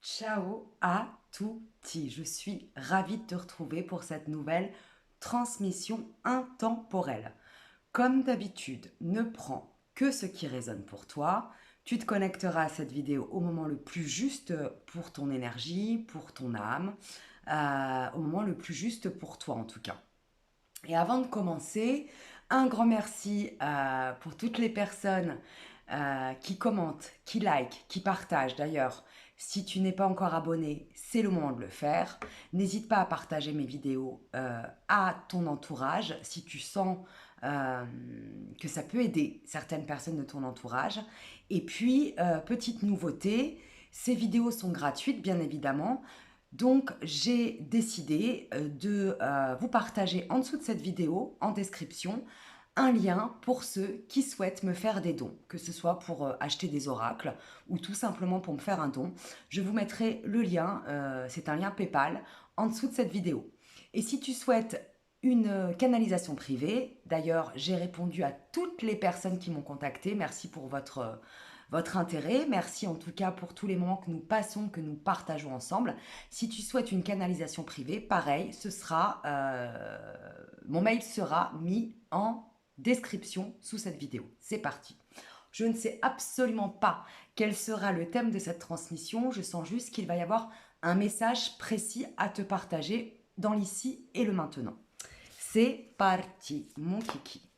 Ciao à tutti, je suis ravie de te retrouver pour cette nouvelle transmission intemporelle. Comme d'habitude, ne prends que ce qui résonne pour toi. Tu te connecteras à cette vidéo au moment le plus juste pour ton énergie, pour ton âme, au moment le plus juste pour toi en tout cas. Et avant de commencer, un grand merci pour toutes les personnes qui commentent, qui likent, qui partagent. D'ailleurs, si tu n'es pas encore abonné, c'est le moment de le faire. N'hésite pas à partager mes vidéos à ton entourage si tu sens que ça peut aider certaines personnes de ton entourage. Et puis, petite nouveauté, ces vidéos sont gratuites, bien évidemment. Donc, j'ai décidé de vous partager en dessous de cette vidéo, en description, un lien pour ceux qui souhaitent me faire des dons, que ce soit pour acheter des oracles ou tout simplement pour me faire un don. Je vous mettrai le lien, c'est un lien PayPal, en dessous de cette vidéo. Et si tu souhaites une canalisation privée, d'ailleurs, j'ai répondu à toutes les personnes qui m'ont contacté. Merci pour votre intérêt. Merci en tout cas pour tous les moments que nous passons, que nous partageons ensemble. Si tu souhaites une canalisation privée, pareil, mon mail sera mis en description sous cette vidéo. C'est parti. Je ne sais absolument pas quel sera le thème de cette transmission. Je sens juste qu'il va y avoir un message précis à te partager dans l'ici et le maintenant. C'est parti, mon kiki.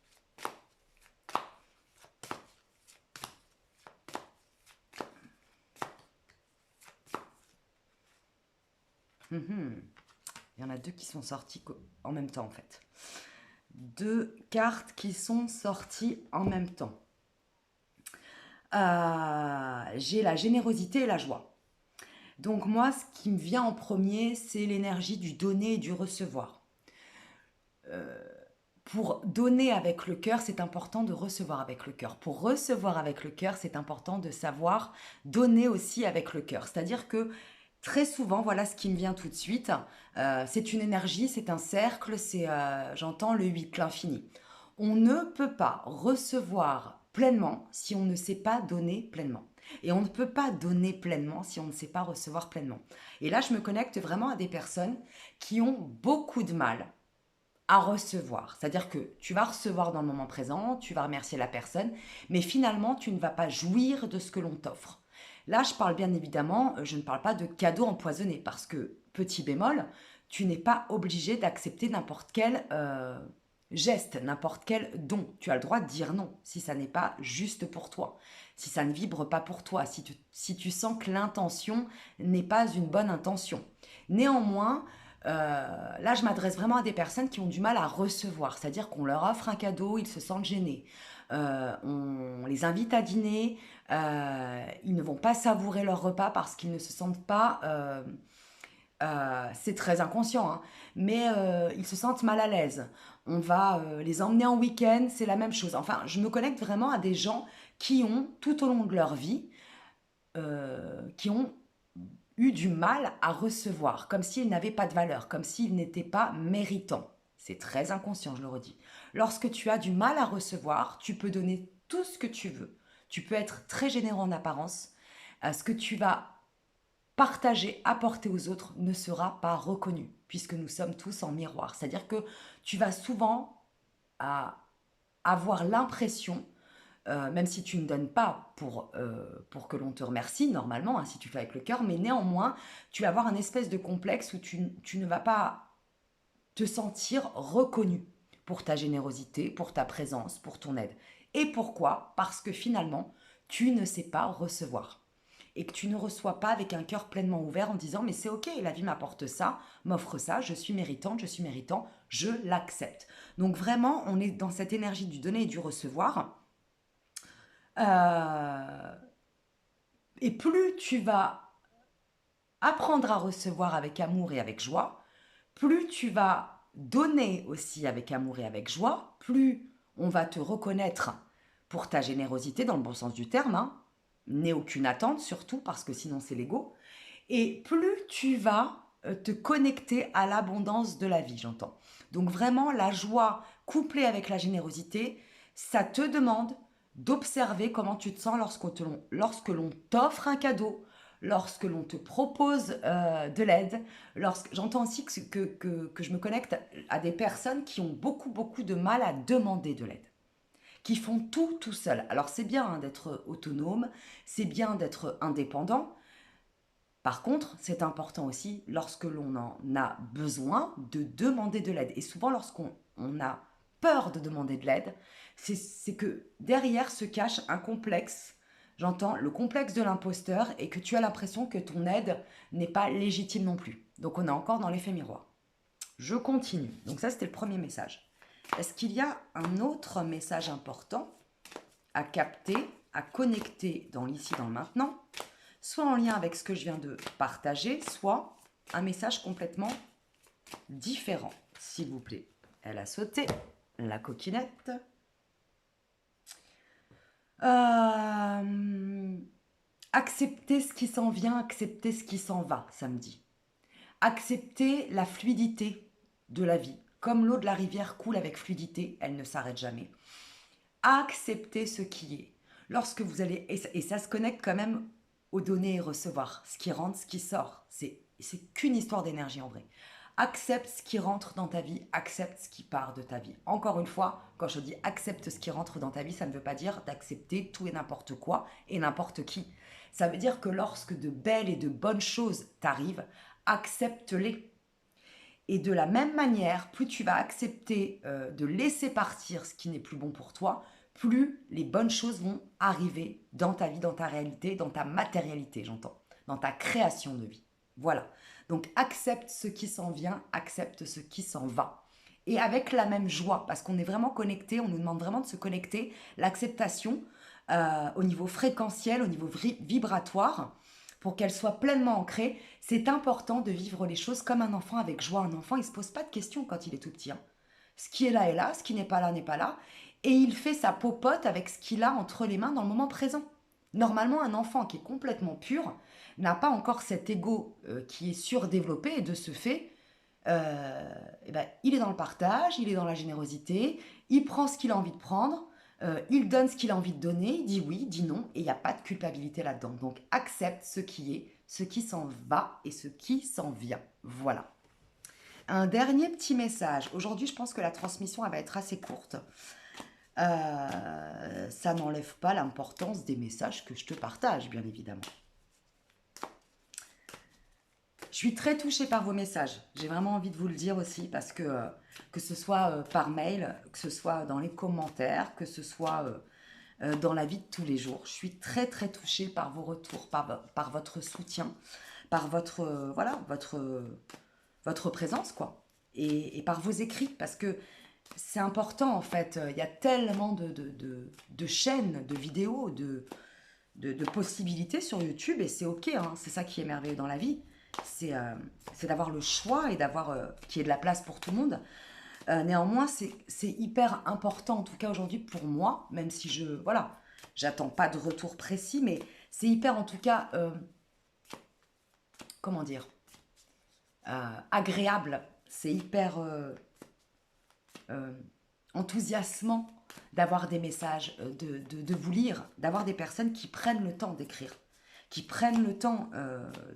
Il y en a deux qui sont sortis en même temps en fait. Deux cartes qui sont sorties en même temps. J'ai la générosité et la joie. Donc moi, ce qui me vient en premier, c'est l'énergie du donner et du recevoir. Pour donner avec le cœur, c'est important de recevoir avec le cœur. Pour recevoir avec le cœur, c'est important de savoir donner aussi avec le cœur. C'est-à-dire que très souvent, voilà ce qui me vient tout de suite, c'est une énergie, c'est un cercle, j'entends le 8, l'infini. On ne peut pas recevoir pleinement si on ne sait pas donner pleinement. Et on ne peut pas donner pleinement si on ne sait pas recevoir pleinement. Et là, je me connecte vraiment à des personnes qui ont beaucoup de mal à recevoir. C'est-à-dire que tu vas recevoir dans le moment présent, tu vas remercier la personne, mais finalement, tu ne vas pas jouir de ce que l'on t'offre. Là, je parle bien évidemment, je ne parle pas de cadeaux empoisonnés, parce que, petit bémol, tu n'es pas obligé d'accepter n'importe quel geste, n'importe quel don. Tu as le droit de dire non, si ça n'est pas juste pour toi, si ça ne vibre pas pour toi, si tu sens que l'intention n'est pas une bonne intention. Néanmoins, là, je m'adresse vraiment à des personnes qui ont du mal à recevoir, c'est-à-dire qu'on leur offre un cadeau, ils se sentent gênés. On les invite à dîner, ils ne vont pas savourer leur repas parce qu'ils ne se sentent pas, c'est très inconscient, hein, mais ils se sentent mal à l'aise. On va les emmener en week-end, c'est la même chose. Enfin, je me connecte vraiment à des gens qui ont, tout au long de leur vie, qui ont eu du mal à recevoir, comme s'ils n'avaient pas de valeur, comme s'ils n'étaient pas méritants. C'est très inconscient, je le redis. Lorsque tu as du mal à recevoir, tu peux donner tout ce que tu veux. Tu peux être très généreux en apparence. Ce que tu vas partager, apporter aux autres ne sera pas reconnu, puisque nous sommes tous en miroir. C'est-à-dire que tu vas souvent avoir l'impression même si tu ne donnes pas pour que l'on te remercie, normalement, hein, si tu fais avec le cœur, mais néanmoins, tu vas avoir un espèce de complexe où tu ne vas pas te sentir reconnu pour ta générosité, pour ta présence, pour ton aide. Et pourquoi? Parce que finalement, tu ne sais pas recevoir. Et que tu ne reçois pas avec un cœur pleinement ouvert en disant mais c'est ok, la vie m'apporte ça, m'offre ça, je suis méritante, je suis méritant, je l'accepte. Donc vraiment, on est dans cette énergie du donner et du recevoir. Euh, et plus tu vas apprendre à recevoir avec amour et avec joie, plus tu vas donner aussi avec amour et avec joie, plus on va te reconnaître pour ta générosité dans le bon sens du terme, hein, n'aie aucune attente surtout parce que sinon c'est l'ego, et plus tu vas te connecter à l'abondance de la vie, j'entends. Donc vraiment la joie couplée avec la générosité, ça te demande d'observer comment tu te sens lorsque l'on t'offre un cadeau, lorsque l'on te propose de l'aide, j'entends aussi que je me connecte à des personnes qui ont beaucoup, beaucoup de mal à demander de l'aide, qui font tout seul. Alors c'est bien hein, d'être autonome, c'est bien d'être indépendant. Par contre, c'est important aussi, lorsque l'on en a besoin, de demander de l'aide. Et souvent, lorsqu'on a peur de demander de l'aide, c'est que derrière se cache un complexe. J'entends le complexe de l'imposteur et que tu as l'impression que ton aide n'est pas légitime non plus. Donc on est encore dans l'effet miroir. Je continue. Donc ça, c'était le premier message. Est-ce qu'il y a un autre message important à capter, à connecter dans l'ici, dans le maintenant, soit en lien avec ce que je viens de partager, soit un message complètement différent, s'il vous plaît. Elle a sauté, la coquinette. Accepter ce qui s'en vient, accepter ce qui s'en va, samedi. Accepter la fluidité de la vie. Comme l'eau de la rivière coule avec fluidité, elle ne s'arrête jamais. Accepter ce qui est. Lorsque vous allez... Et ça se connecte quand même au donner et recevoir. Ce qui rentre, ce qui sort. C'est qu'une histoire d'énergie en vrai. Accepte ce qui rentre dans ta vie, accepte ce qui part de ta vie. Encore une fois, quand je dis accepte ce qui rentre dans ta vie, ça ne veut pas dire d'accepter tout et n'importe quoi et n'importe qui. Ça veut dire que lorsque de belles et de bonnes choses t'arrivent, accepte-les. Et de la même manière, plus tu vas accepter de laisser partir ce qui n'est plus bon pour toi, plus les bonnes choses vont arriver dans ta vie, dans ta réalité, dans ta matérialité, j'entends, dans ta création de vie. Voilà. Donc accepte ce qui s'en vient, accepte ce qui s'en va. Et avec la même joie, parce qu'on est vraiment connecté, on nous demande vraiment de se connecter, l'acceptation au niveau fréquentiel, au niveau vibratoire, pour qu'elle soit pleinement ancrée, c'est important de vivre les choses comme un enfant avec joie. Un enfant, il ne se pose pas de questions quand il est tout petit. Hein. Ce qui est là, ce qui n'est pas là n'est pas là. Et il fait sa popote avec ce qu'il a entre les mains dans le moment présent. Normalement, un enfant qui est complètement pur n'a pas encore cet ego qui est surdéveloppé et de ce fait, il est dans le partage, il est dans la générosité, il prend ce qu'il a envie de prendre, il donne ce qu'il a envie de donner, il dit oui, dit non, et il n'y a pas de culpabilité là-dedans. Donc accepte ce qui est, ce qui s'en va et ce qui s'en vient. Voilà. Un dernier petit message. Aujourd'hui, je pense que la transmission elle va être assez courte. Ça n'enlève pas l'importance des messages que je te partage, bien évidemment. Je suis très touchée par vos messages. J'ai vraiment envie de vous le dire aussi parce que ce soit par mail, que ce soit dans les commentaires, que ce soit dans la vie de tous les jours. Je suis très très touchée par vos retours, par votre soutien, par votre votre présence quoi, et par vos écrits parce que c'est important en fait. Il y a tellement de chaînes, de vidéos, de possibilités sur YouTube et c'est ok. Hein, c'est ça qui est merveilleux dans la vie. C'est d'avoir le choix et d'avoir qu'il y ait de la place pour tout le monde. Néanmoins, c'est hyper important, en tout cas aujourd'hui pour moi, même si j'attends pas de retour précis, mais c'est hyper en tout cas, comment dire, agréable, c'est hyper enthousiasmant d'avoir des messages, de vous lire, d'avoir des personnes qui prennent le temps d'écrire, qui prennent le temps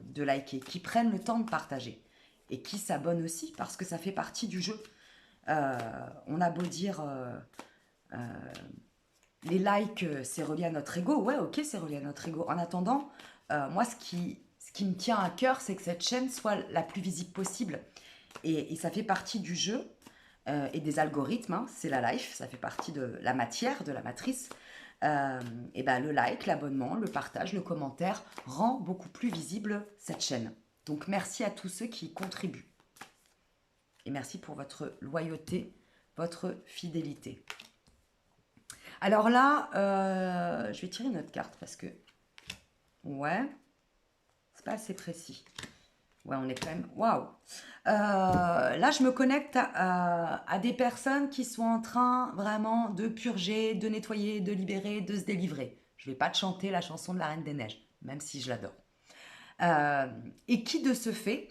de liker, qui prennent le temps de partager et qui s'abonnent aussi parce que ça fait partie du jeu. On a beau dire les likes, c'est relié à notre ego. Ouais, ok, c'est relié à notre ego. En attendant, moi, ce qui me tient à cœur, c'est que cette chaîne soit la plus visible possible. Et ça fait partie du jeu et des algorithmes. Hein, c'est la life, ça fait partie de la matière, de la matrice. Et ben, le like, l'abonnement, le partage, le commentaire rend beaucoup plus visible cette chaîne. Donc, merci à tous ceux qui y contribuent. Et merci pour votre loyauté, votre fidélité. Alors là, je vais tirer une autre carte parce que... Ouais, c'est pas assez précis. Ouais, on est quand même... Waouh. Là, je me connecte à des personnes qui sont en train vraiment de purger, de nettoyer, de libérer, de se délivrer. Je vais pas te chanter la chanson de la Reine des Neiges, même si je l'adore. Et qui, de ce fait,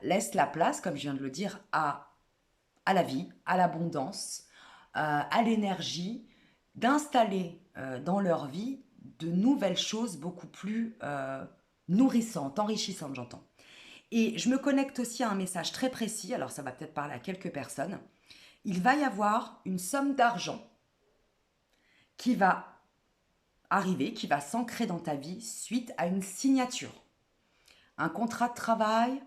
laisse la place, comme je viens de le dire, à la vie, à l'abondance, à l'énergie, d'installer dans leur vie de nouvelles choses beaucoup plus nourrissante, enrichissante, j'entends. Et je me connecte aussi à un message très précis, alors ça va peut-être parler à quelques personnes. Il va y avoir une somme d'argent qui va arriver, qui va s'ancrer dans ta vie suite à une signature. Un contrat de travail,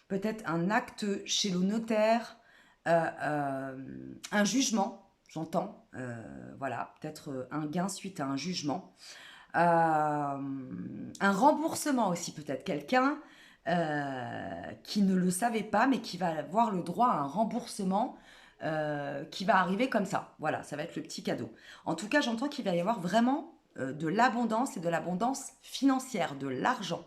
peut-être un acte chez le notaire, un jugement, j'entends, voilà, peut-être un gain suite à un jugement, un remboursement aussi peut-être, quelqu'un qui ne le savait pas mais qui va avoir le droit à un remboursement qui va arriver comme ça. Voilà, ça va être le petit cadeau. En tout cas, j'entends qu'il va y avoir vraiment de l'abondance et de l'abondance financière, de l'argent.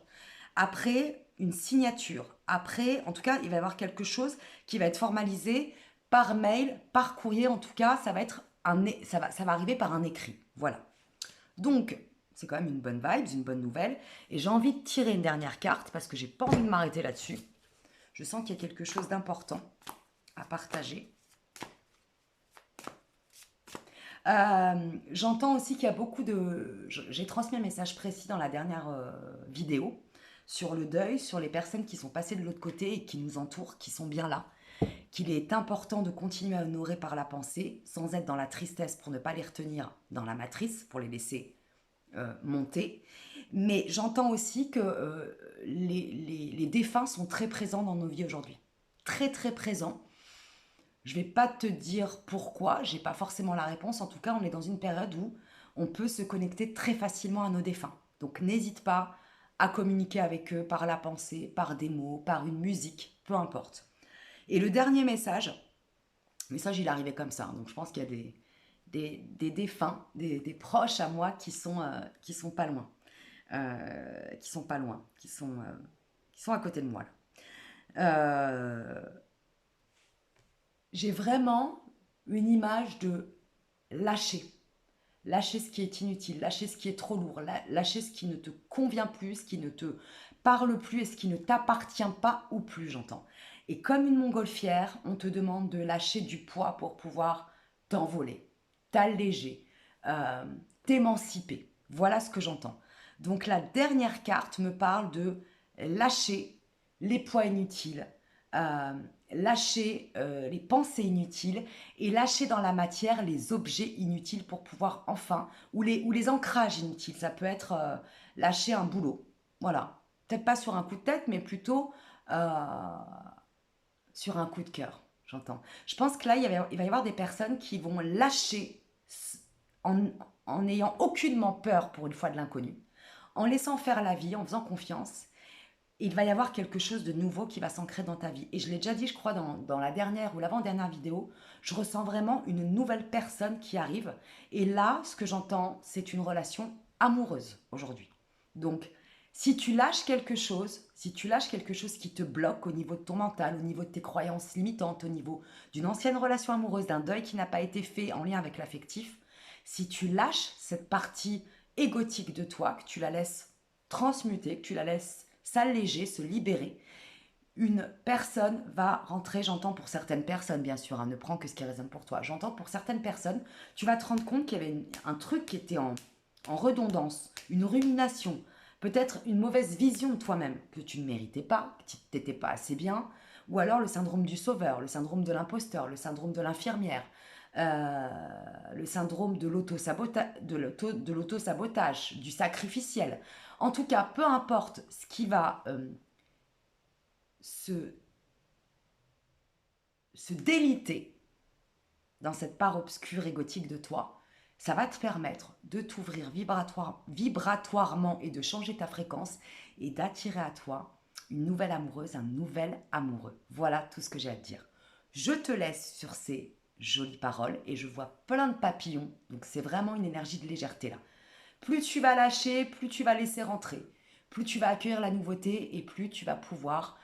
Après une signature, après, en tout cas, il va y avoir quelque chose qui va être formalisé par mail, par courrier, en tout cas, ça va être ça va arriver par un écrit. Voilà. Donc, c'est quand même une bonne vibe, une bonne nouvelle. Et j'ai envie de tirer une dernière carte parce que j'ai pas envie de m'arrêter là-dessus. Je sens qu'il y a quelque chose d'important à partager. J'entends aussi qu'il y a beaucoup de... J'ai transmis un message précis dans la dernière vidéo sur le deuil, sur les personnes qui sont passées de l'autre côté et qui nous entourent, qui sont bien là. Qu'il est important de continuer à honorer par la pensée, sans être dans la tristesse pour ne pas les retenir dans la matrice, pour les laisser monter. Mais j'entends aussi que les défunts sont très présents dans nos vies aujourd'hui. Très très présents. Je ne vais pas te dire pourquoi, j'ai pas forcément la réponse. En tout cas, on est dans une période où on peut se connecter très facilement à nos défunts. Donc n'hésite pas à communiquer avec eux par la pensée, par des mots, par une musique, peu importe. Et le dernier message il est arrivé comme ça. Donc je pense qu'il y a des défunts, des proches à moi qui sont pas loin. Qui sont pas loin, qui sont à côté de moi. J'ai vraiment une image de lâcher. Lâcher ce qui est inutile, lâcher ce qui est trop lourd, lâcher ce qui ne te convient plus, ce qui ne te parle plus et ce qui ne t'appartient pas ou plus, j'entends. Et comme une montgolfière, on te demande de lâcher du poids pour pouvoir t'envoler, t'alléger, t'émanciper. Voilà ce que j'entends. Donc la dernière carte me parle de lâcher les poids inutiles, lâcher les pensées inutiles et lâcher dans la matière les objets inutiles pour pouvoir enfin, ou les ancrages inutiles. Ça peut être lâcher un boulot. Voilà. Peut-être pas sur un coup de tête, mais plutôt sur un coup de cœur, j'entends. Je pense que là, il va y avoir des personnes qui vont lâcher en n'ayant aucunement peur pour une fois de l'inconnu, en laissant faire la vie, en faisant confiance. Il va y avoir quelque chose de nouveau qui va s'ancrer dans ta vie. Et je l'ai déjà dit, je crois, dans la dernière ou l'avant-dernière vidéo, je ressens vraiment une nouvelle personne qui arrive. Et là, ce que j'entends, c'est une relation amoureuse aujourd'hui. Donc, si tu lâches quelque chose, si tu lâches quelque chose qui te bloque au niveau de ton mental, au niveau de tes croyances limitantes, au niveau d'une ancienne relation amoureuse, d'un deuil qui n'a pas été fait en lien avec l'affectif, si tu lâches cette partie égotique de toi, que tu la laisses transmuter, que tu la laisses s'alléger, se libérer, une personne va rentrer, j'entends pour certaines personnes bien sûr, ne prends que ce qui résonne pour toi, j'entends pour certaines personnes, tu vas te rendre compte qu'il y avait un truc qui était en redondance, une rumination, peut-être une mauvaise vision de toi-même, que tu ne méritais pas, que tu n'étais pas assez bien, ou alors le syndrome du sauveur, le syndrome de l'imposteur, le syndrome de l'infirmière, le syndrome de l'auto-sabotage, du sacrificiel. En tout cas, peu importe ce qui va se déliter dans cette part obscure égotique de toi, ça va te permettre de t'ouvrir vibratoirement et de changer ta fréquence et d'attirer à toi une nouvelle amoureuse, un nouvel amoureux. Voilà tout ce que j'ai à te dire. Je te laisse sur ces jolies paroles et je vois plein de papillons, donc c'est vraiment une énergie de légèreté là. Plus tu vas lâcher, plus tu vas laisser rentrer, plus tu vas accueillir la nouveauté et plus tu vas pouvoir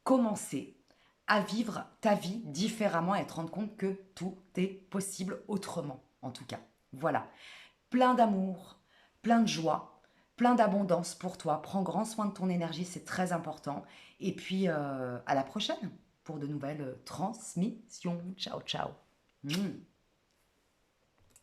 commencer à vivre ta vie différemment et à te rendre compte que tout est possible autrement, en tout cas. Voilà. Plein d'amour, plein de joie, plein d'abondance pour toi. Prends grand soin de ton énergie, c'est très important. Et puis, à la prochaine pour de nouvelles transmissions. Ciao, ciao.